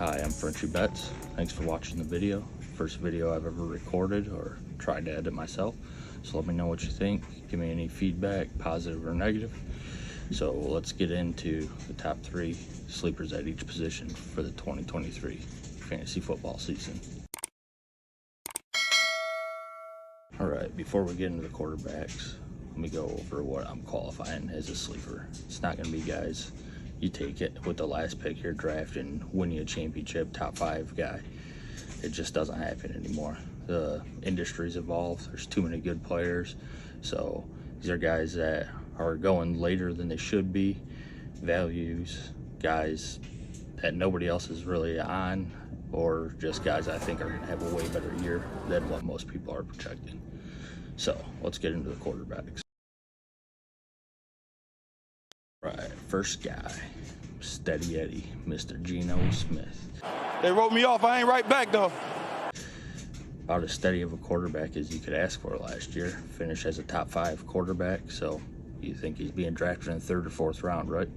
Hi, I'm Frenchy Betts. Thanks for watching the video. First video I've ever recorded or tried to edit myself. So let me know what you think. Give me any feedback, positive or negative. So let's get into the top 3 sleepers at each position for the 2023 fantasy football season. All right, before we get into the quarterbacks, let me go over what I'm qualifying as a sleeper. It's not going to be guys you take it with the last pick of your draft and win you a championship, top 5 guy. It just doesn't happen anymore. The industry's evolved. There's too many good players. So these are guys that are going later than they should be. Values, guys that nobody else is really on, or just guys I think are going to have a way better year than what most people are projecting. So let's get into the quarterbacks. Right, first guy, Steady Eddie, Mr. Geno Smith. They wrote me off. I ain't right back, though. About as steady of a quarterback as you could ask for last year. Finished as a top 5 quarterback, so you think he's being drafted in the 3rd or 4th round, right?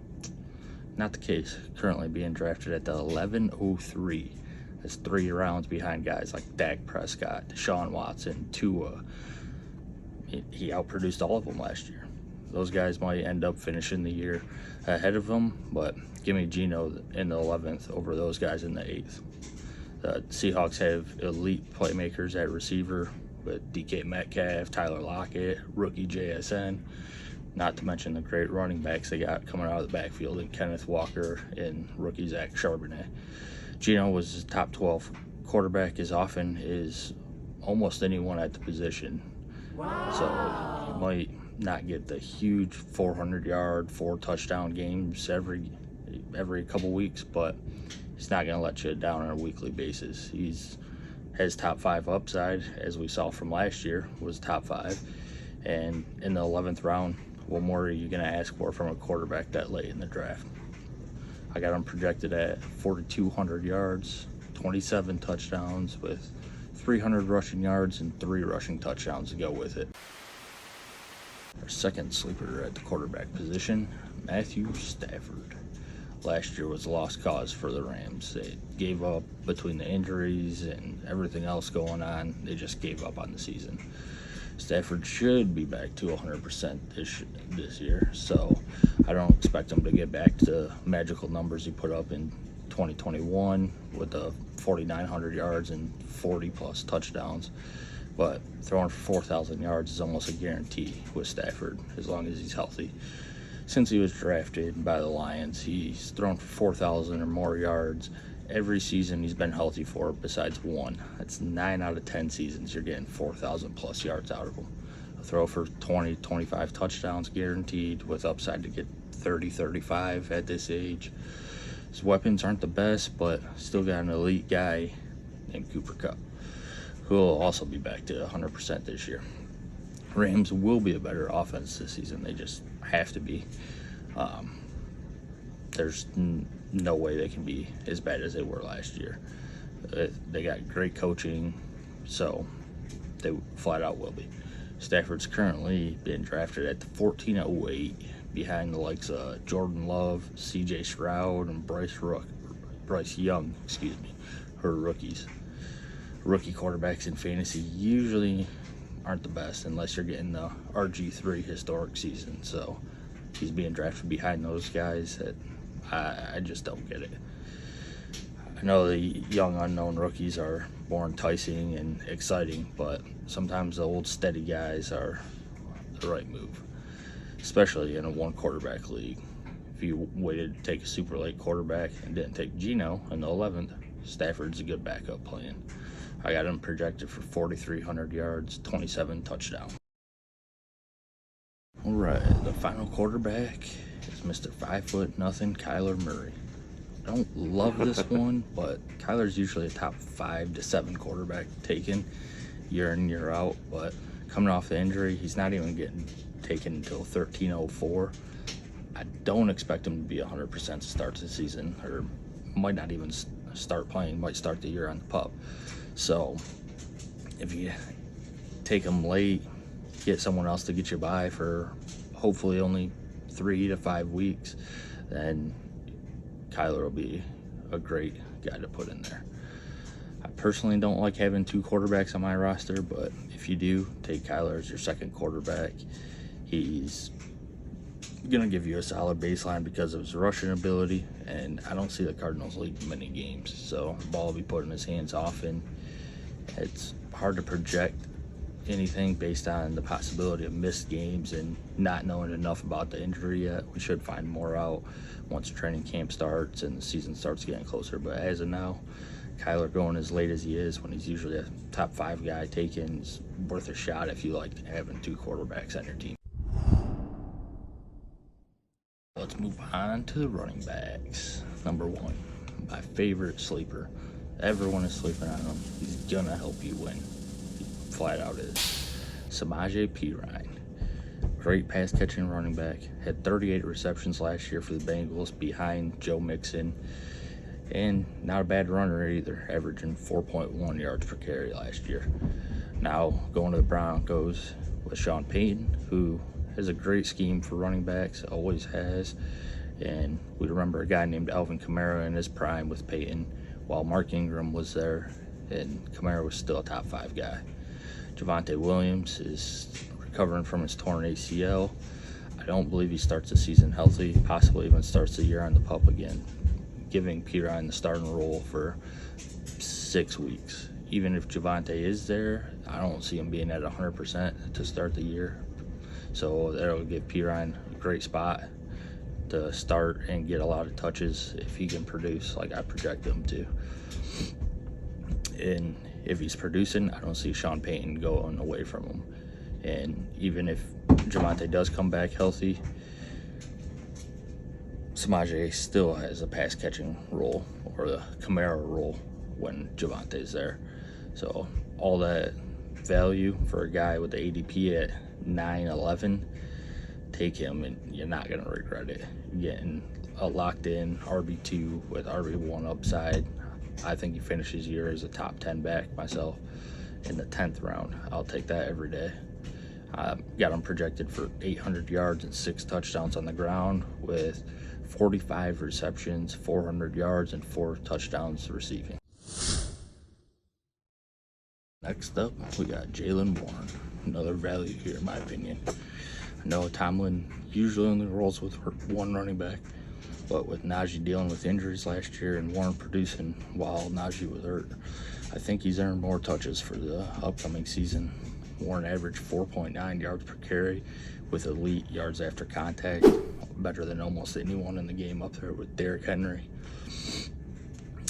Not the case. Currently being drafted at the 1103. That's 3 rounds behind guys like Dak Prescott, Deshaun Watson, Tua. He outproduced all of them last year. Those guys might end up finishing the year ahead of them, but give me Geno in the 11th over those guys in the 8th. The Seahawks have elite playmakers at receiver with DK Metcalf, Tyler Lockett, rookie JSN, not to mention the great running backs they got coming out of the backfield in Kenneth Walker and rookie Zach Charbonnet. Geno was his top 12 quarterback as often as almost anyone at the position. Wow. So he might not get the huge 400-yard, 4-touchdown games every couple weeks, but he's not going to let you down on a weekly basis. He's has top 5 upside, as we saw from last year, was top 5. And in the 11th round, what more are you going to ask for from a quarterback that late in the draft? I got him projected at 4,200 yards, 27 touchdowns with 300 rushing yards and 3 rushing touchdowns to go with it. Our second sleeper at the quarterback position, Matthew Stafford. Last year was a lost cause for the Rams. They gave up between the injuries and everything else going on. They just gave up on the season. Stafford should be back to 100% this year, so I don't expect him to get back to magical numbers he put up in 2021 with the 4,900 yards and 40-plus touchdowns. But throwing for 4,000 yards is almost a guarantee with Stafford, as long as he's healthy. Since he was drafted by the Lions, he's thrown for 4,000 or more yards every season he's been healthy for, besides one. That's 9 out of 10 seasons you're getting 4,000-plus yards out of him. A throw for 20, 25 touchdowns guaranteed, with upside to get 30, 35 at this age. His weapons aren't the best, but still got an elite guy named Cooper Kupp, who will also be back to 100% this year. Rams will be a better offense this season. They just have to be. There's no way they can be as bad as they were last year. They got great coaching, so they flat out will be. Stafford's currently been drafted at the 1408 behind the likes of Jordan Love, CJ Stroud, and Bryce Young, who are rookies. Rookie quarterbacks in fantasy usually aren't the best unless you're getting the RG3 historic season. So he's being drafted behind those guys that I just don't get it. I know the young unknown rookies are more enticing and exciting, but sometimes the old steady guys are the right move, especially in a 1-quarterback league. If you waited to take a super late quarterback and didn't take Geno in the 11th, Stafford's a good backup plan. I got him projected for 4,300 yards, 27 touchdowns. All right, the final quarterback is Mr. 5'0" Kyler Murray. I don't love this one, but Kyler's usually a top 5 to 7 quarterback taken year in, year out. But coming off the injury, he's not even getting taken until 1304. I don't expect him to be 100% to start the season, or might not even start playing, might start the year on the pup. So if you take him late, get someone else to get you by for hopefully only 3 to 5 weeks, then Kyler will be a great guy to put in there. I personally don't like having 2 quarterbacks on my roster, but if you do, take Kyler as your second quarterback. He's going to give you a solid baseline because of his rushing ability, and I don't see the Cardinals leading many games, so the ball will be put in his hands often. It's hard to project anything based on the possibility of missed games and not knowing enough about the injury yet. We should find more out once training camp starts and the season starts getting closer, but as of now, Kyler going as late as he is when he's usually a top 5 guy taken is worth a shot if you like having 2 quarterbacks on your team. Let's move on to the running backs. Number 1, my favorite sleeper. Everyone is sleeping on him. He's gonna help you win. He flat out is. Samaje Perine. Great pass catching running back. Had 38 receptions last year for the Bengals behind Joe Mixon. And not a bad runner either, averaging 4.1 yards per carry last year. Now going to the Broncos with Sean Payton, who has a great scheme for running backs, always has. And we remember a guy named Alvin Kamara in his prime with Payton, while Mark Ingram was there and Kamara was still a top 5 guy. Javonte Williams is recovering from his torn ACL. I don't believe he starts the season healthy, possibly even starts the year on the PUP again, giving Perine the starting role for 6 weeks. Even if Javonte is there, I don't see him being at 100% to start the year. So that'll give Perine a great spot to start and get a lot of touches if he can produce like I project him to. And if he's producing, I don't see Sean Payton going away from him. And even if Javonte does come back healthy, Samaje still has a pass catching role, or the Kamara role, when Javante's there. So all that value for a guy with the ADP at 9-11, take him and you're not going to regret it. Getting a locked in RB2 with RB1 upside. I think he finishes the year as a top 10 back myself in the 10th round. I'll take that every day. Got him projected for 800 yards and 6 touchdowns on the ground with 45 receptions, 400 yards, and 4 touchdowns receiving. Next up, we got Jaylen Warren. Another value here, in my opinion. I know Tomlin usually only rolls with 1 running back, but with Najee dealing with injuries last year and Warren producing while Najee was hurt, I think he's earned more touches for the upcoming season. Warren averaged 4.9 yards per carry with elite yards after contact, better than almost anyone in the game up there with Derrick Henry,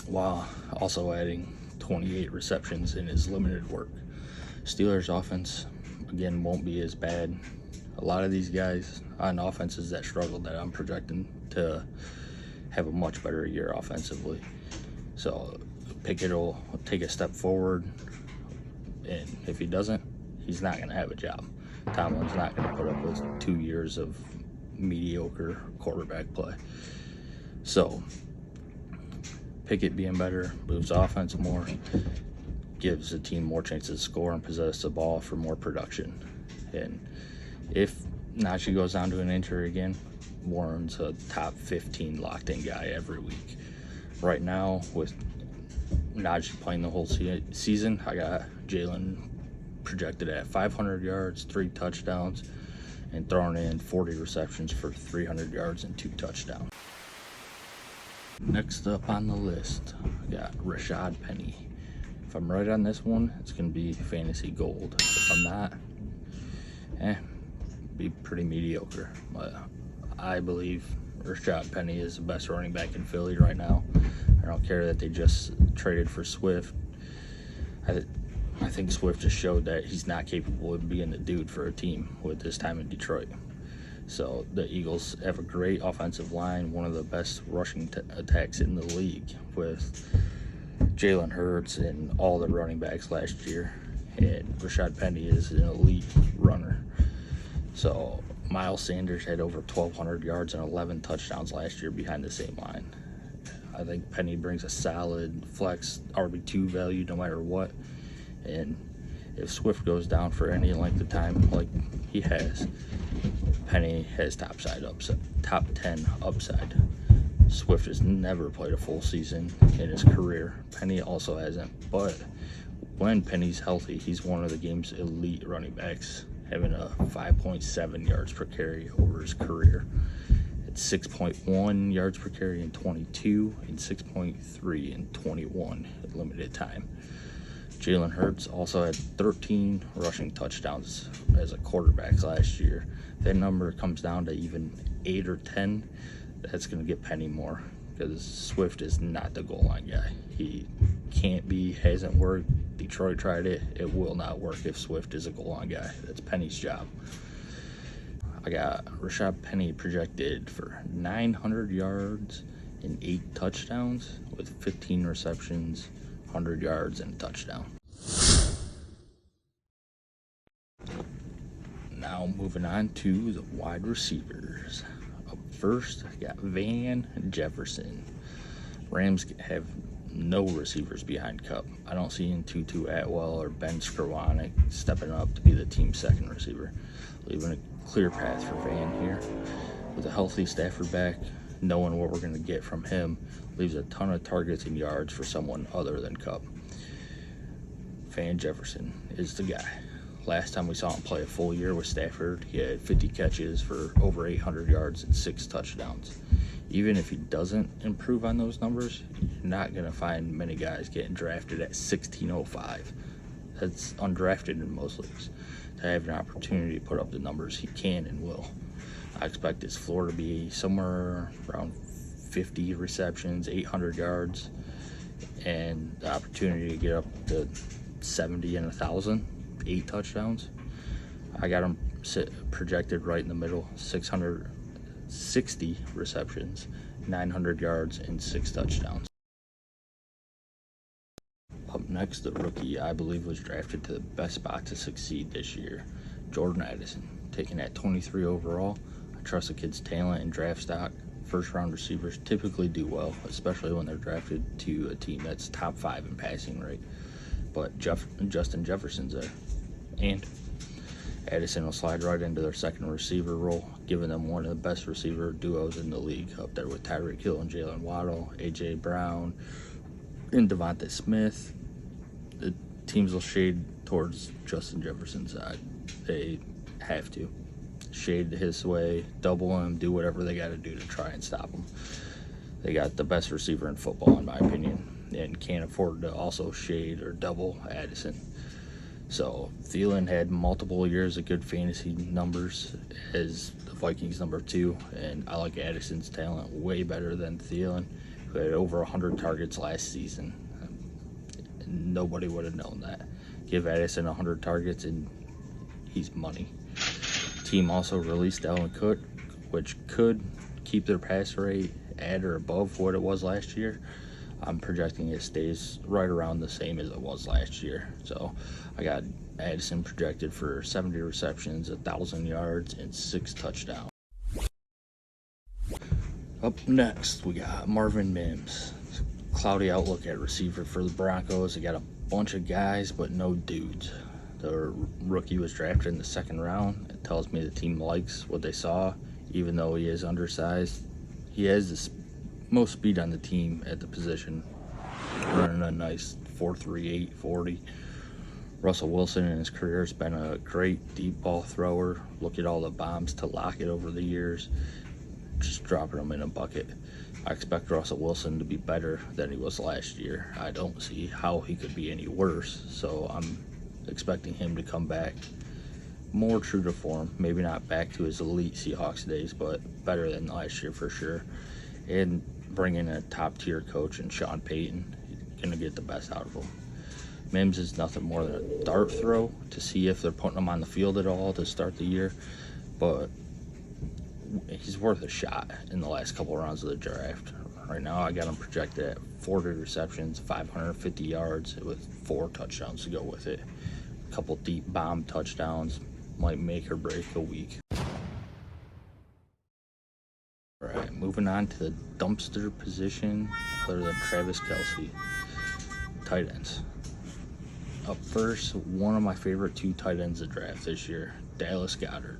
while also adding 28 receptions in his limited work. Steelers offense, again, won't be as bad. A lot of these guys on offenses that struggled that I'm projecting to have a much better year offensively. So Pickett will take a step forward, and if he doesn't, he's not going to have a job. Tomlin's not going to put up with 2 years of mediocre quarterback play. So Pickett being better moves offense more, gives the team more chances to score and possess the ball for more production. And if Najee goes down to an injury again, Warren's a top 15 locked-in guy every week. Right now, with Najee playing the whole season, I got Jaylen projected at 500 yards, 3 touchdowns, and throwing in 40 receptions for 300 yards and 2 touchdowns. Next up on the list, I got Rashad Penny. If I'm right on this one, it's going to be fantasy gold. If I'm not, be pretty mediocre. But I believe Rashad Penny is the best running back in Philly right now. I don't care that they just traded for Swift. I think Swift just showed that he's not capable of being the dude for a team with his time in Detroit. So the Eagles have a great offensive line, one of the best rushing attacks in the league with Jalen Hurts and all the running backs last year. And Rashad Penny is an elite runner. So Miles Sanders had over 1,200 yards and 11 touchdowns last year behind the same line. I think Penny brings a solid flex RB2 value no matter what. And if Swift goes down for any length of time like he has, Penny has top 10 upside. Swift has never played a full season in his career. Penny also hasn't, but when Penny's healthy, he's one of the game's elite running backs, having a 5.7 yards per carry over his career. It's 6.1 yards per carry in 22 and 6.3 in 21 at limited time. Jalen Hurts also had 13 rushing touchdowns as a quarterback last year. If that number comes down to even 8 or 10, that's going to get Penny more, because Swift is not the goal line guy. He can't be, hasn't worked. Detroit tried it. It will not work if Swift is a goal line guy. That's Penny's job. I got Rashad Penny projected for 900 yards and 8 touchdowns with 15 receptions, 100 yards, and a touchdown. Now moving on to the wide receivers. Up first, I got Van Jefferson. Rams have no receivers behind Kupp. I don't see Tutu Atwell or Ben Skowronek stepping up to be the team's second receiver, leaving a clear path for Van here. With a healthy Stafford back, knowing what we're going to get from him leaves a ton of targets and yards for someone other than Kupp. Van Jefferson is the guy. Last time we saw him play a full year with Stafford, he had 50 catches for over 800 yards and 6 touchdowns. Even if he doesn't improve on those numbers, you're not going to find many guys getting drafted at 1605. That's undrafted in most leagues. To have an opportunity to put up the numbers he can and will. I expect his floor to be somewhere around 50 receptions, 800 yards, and the opportunity to get up to 70 and 1,000, 8 touchdowns. I got him projected right in the middle, 660 receptions, 900 yards, and 6 touchdowns. Up next, the rookie I believe was drafted to the best spot to succeed this year, Jordan Addison. Taken at 23 overall, I trust the kid's talent and draft stock. First-round receivers typically do well, especially when they're drafted to a team that's top 5 in passing rate. But Justin Jefferson's there, and Addison will slide right into their second receiver role, giving them one of the best receiver duos in the league, up there with Tyreek Hill and Jalen Waddle, A.J. Brown, and Devontae Smith. The teams will shade towards Justin Jefferson's side. They have to. Shade his way, double him, do whatever they got to do to try and stop him. They got the best receiver in football, in my opinion, and can't afford to also shade or double Addison. So Thielen had multiple years of good fantasy numbers as the Vikings number 2, and I like Addison's talent way better than Thielen, who had over 100 targets last season. Nobody would have known that. Give Addison 100 targets and he's money. Team also released Dalvin Cook, which could keep their pass rate at or above what it was last year. I'm projecting it stays right around the same as it was last year. So I got Addison projected for 70 receptions, 1,000 yards, and 6 touchdowns. Up next, we got Marvin Mims. Cloudy outlook at receiver for the Broncos. They got a bunch of guys, but no dudes. The rookie was drafted in the 2nd round. It tells me the team likes what they saw, even though he is undersized. He has the most speed on the team at the position, running a nice 4.38 40. Russell Wilson in his career has been a great deep ball thrower. Look at all the bombs to Lockett over the years, just dropping them in a bucket. I expect Russell Wilson to be better than he was last year. I don't see how he could be any worse, so I'm expecting him to come back more true to form. Maybe not back to his elite Seahawks days, but better than last year for sure. And bring in a top-tier coach and Sean Payton, going to get the best out of him. Mims is nothing more than a dart throw to see if they're putting him on the field at all to start the year, but he's worth a shot in the last couple rounds of the draft. Right now, I got him projected at 40 receptions, 550 yards, with 4 touchdowns to go with it. A couple deep bomb touchdowns might make or break a week. All right, moving on to the dumpster position, other than Travis Kelce. Tight ends. Up first, one of my favorite 2 tight ends to draft this year, Dallas Goedert.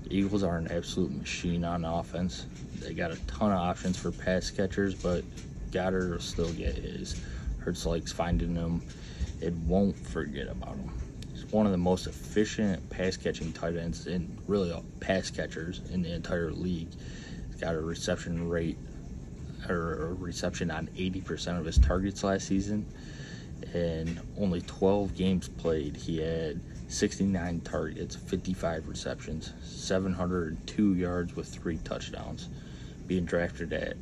Eagles are an absolute machine on offense. They got a ton of options for pass catchers, but Goddard will still get his. Hurts likes finding them. It won't forget about him. He's one of the most efficient pass catching tight ends and really pass catchers in the entire league. He's got a reception rate or a reception on 80% of his targets last season. And only 12 games played, he had 69 targets, 55 receptions, 702 yards with 3 touchdowns. Being drafted at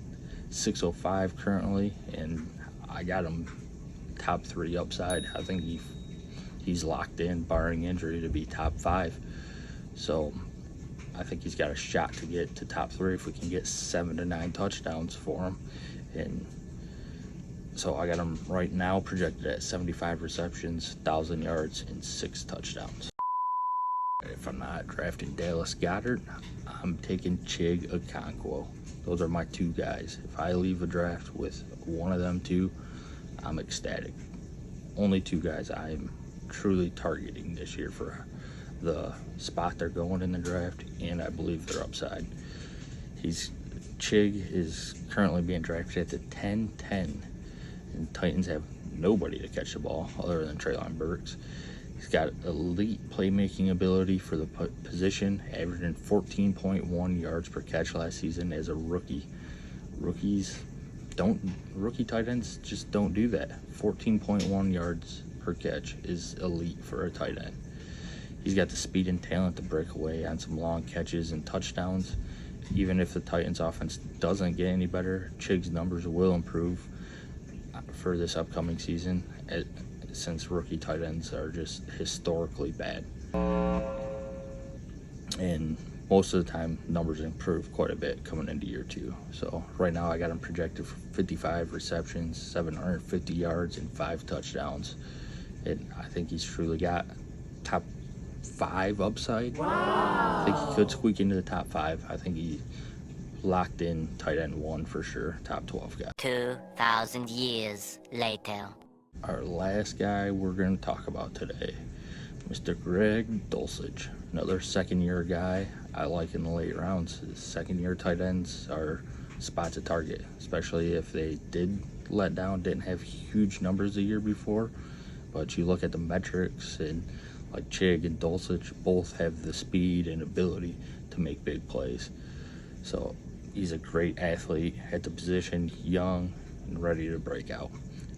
605 currently, and I got him top 3 upside. I think he's locked in, barring injury, to be top 5. So I think he's got a shot to get to top 3 if we can get 7 to 9 touchdowns for him. And so I got him right now projected at 75 receptions, 1,000 yards, and 6 touchdowns. If I'm not drafting Dallas Goedert, I'm taking Chig Okonkwo. Those are my 2 guys. If I leave a draft with one of them 2, I'm ecstatic. Only 2 guys I'm truly targeting this year for the spot they're going in the draft, and I believe their upside. Chig is currently being drafted at the 10-10. And Titans have nobody to catch the ball other than Treylon Burks. He's got elite playmaking ability for the position, averaging 14.1 yards per catch last season as a rookie. Rookie tight ends just don't do that. 14.1 yards per catch is elite for a tight end. He's got the speed and talent to break away on some long catches and touchdowns. Even if the Titans offense doesn't get any better, Chig's numbers will improve for this upcoming season, since rookie tight ends are just historically bad. And most of the time, numbers improve quite a bit coming into year 2. So right now, I got him projected for 55 receptions, 750 yards, and 5 touchdowns. And I think he's truly got top 5 upside. Wow. I think he could squeak into the top 5. I think he locked in tight end 1 for sure, top 12 guy. 2,000 years later. Our last guy we're going to talk about today, Mr. Greg Dulcich, another second-year guy I like in the late rounds. Second-year tight ends are spots to target, especially if they did let down, didn't have huge numbers the year before. But you look at the metrics, and like Chig and Dulcich both have the speed and ability to make big plays. So he's a great athlete at the position, young and ready to break out.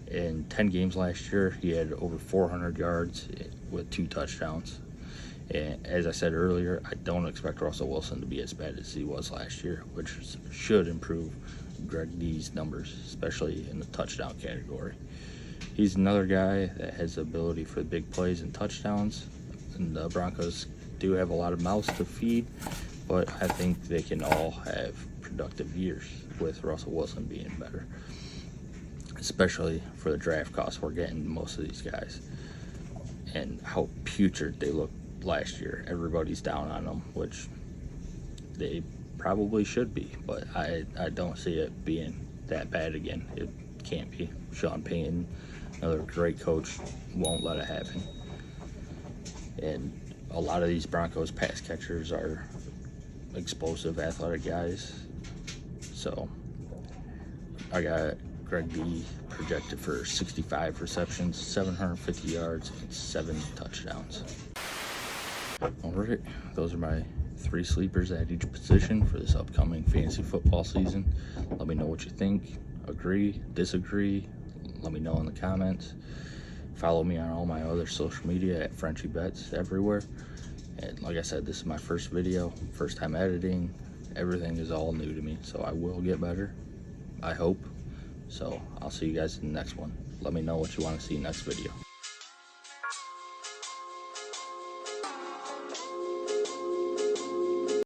In 10 games last year, he had over 400 yards with 2 touchdowns. And as I said earlier, I don't expect Russell Wilson to be as bad as he was last year, which should improve Greg D's numbers, especially in the touchdown category. He's another guy that has the ability for big plays and touchdowns. And the Broncos do have a lot of mouths to feed, but I think they can all have productive years with Russell Wilson being better, especially for the draft costs we're getting most of these guys and how putrid they looked last year. Everybody's down on them, which they probably should be, but I don't see it being that bad again. It can't be. Sean Payton, another great coach, won't let it happen. And a lot of these Broncos pass catchers are explosive, athletic guys. So I got Greg D projected for 65 receptions, 750 yards, and 7 touchdowns. All right, those are my 3 sleepers at each position for this upcoming fantasy football season. Let me know what you think. Agree, disagree. Let me know in the comments. Follow me on all my other social media at Frenchy Bets everywhere. And like I said, this is my first video, first time editing. Everything is all new to me, so I will get better, I hope. So I'll see you guys in the next one. Let me know what you want to see next video.